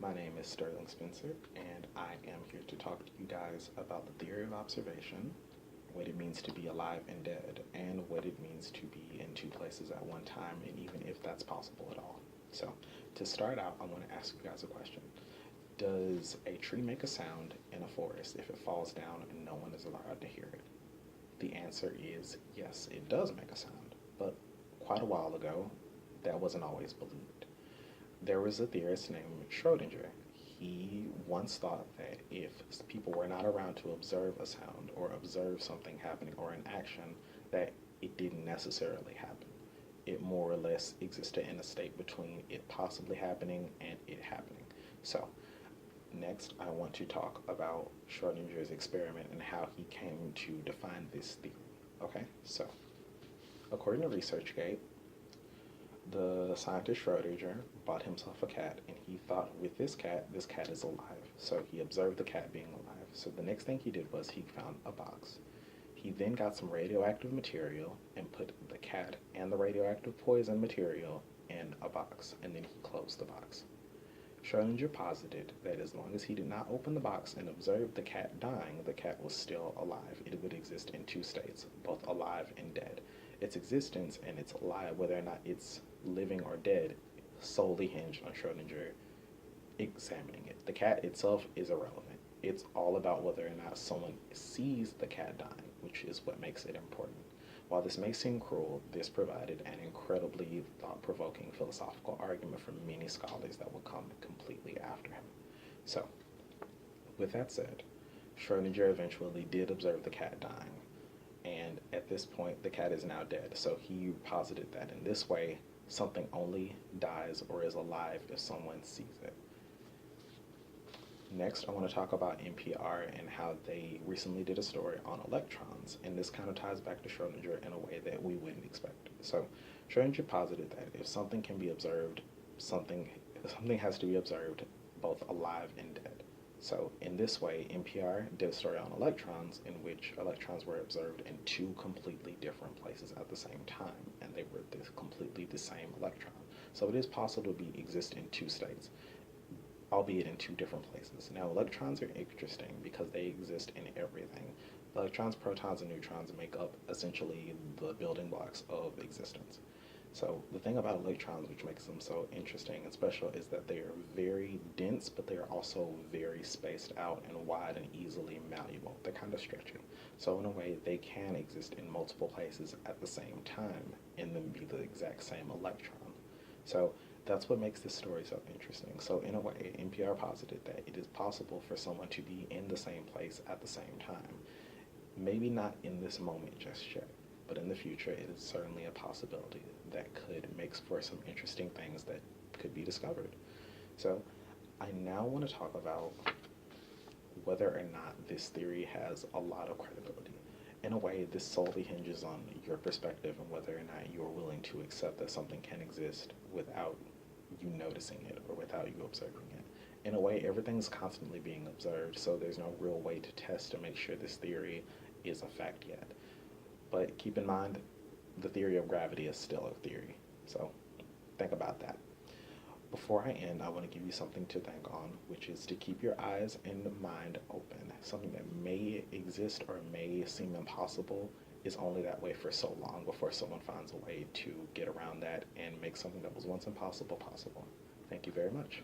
My name is Sterling Spencer, and I am here to talk to you guys about the theory of observation, what it means to be alive and dead, and what it means to be in two places at one time, and even if that's possible at all. So, to start out, I want to ask you guys a question. Does a tree make a sound in a forest if it falls down and no one is allowed to hear it? The answer is yes, it does make a sound, but quite a while ago, that wasn't always believed. There was a theorist named Schrodinger. He once thought that if people were not around to observe a sound or observe something happening or an action, that it didn't necessarily happen. It more or less existed in a state between it possibly happening and it happening. So, next, I want to talk about Schrodinger's experiment and how he came to define this theory. Okay, so according to ResearchGate, the scientist Schrodinger bought himself a cat, and he thought with this cat is alive. So he observed the cat being alive. So the next thing he did was he found a box. He then got some radioactive material and put the cat and the radioactive poison material in a box, and then he closed the box. Schrodinger posited that as long as he did not open the box and observe the cat dying, the cat was still alive. It would exist in two states, both alive and dead. Its existence and its alive, whether or not it's living or dead, solely hinged on Schrodinger examining it. The cat itself is irrelevant. It's all about whether or not someone sees the cat dying, which is what makes it important. While this may seem cruel, this provided an incredibly thought-provoking philosophical argument for many scholars that will come completely after him. So, with that said, Schrodinger eventually did observe the cat dying, and at this point, the cat is now dead. So he posited that in this way, something only dies or is alive if someone sees it. Next, I want to talk about NPR and how they recently did a story on electrons, and this kind of ties back to Schrodinger in a way that we wouldn't expect. So, Schrodinger posited that if something can be observed, something has to be observed both alive and dead. So, in this way, NPR did a story on electrons in which electrons were observed in two completely different places at the same time, and they were completely the same electron. So, it is possible to exist in two states, albeit in two different places. Now, electrons are interesting because they exist in everything. Electrons, protons, and neutrons make up essentially the building blocks of existence. So the thing about electrons which makes them so interesting and special is that they are very dense, but they are also very spaced out and wide and easily malleable. They're kind of stretchy. So in a way, they can exist in multiple places at the same time and then be the exact same electron. So that's what makes this story so interesting. So in a way, NPR posited that it is possible for someone to be in the same place at the same time. Maybe not in this moment just yet, but in the future it is certainly a possibility that could make for some interesting things that could be discovered. So I now want to talk about whether or not this theory has a lot of credibility. In a way, this solely hinges on your perspective and whether or not you're willing to accept that something can exist without you noticing it or without you observing it. In a way, everything's constantly being observed, so there's no real way to test to make sure this theory is a fact yet. But keep in mind, the theory of gravity is still a theory, so think about that. Before I end, I want to give you something to think on, which is to keep your eyes and mind open. Something that may exist or may seem impossible is only that way for so long before someone finds a way to get around that and make something that was once impossible possible. Thank you very much.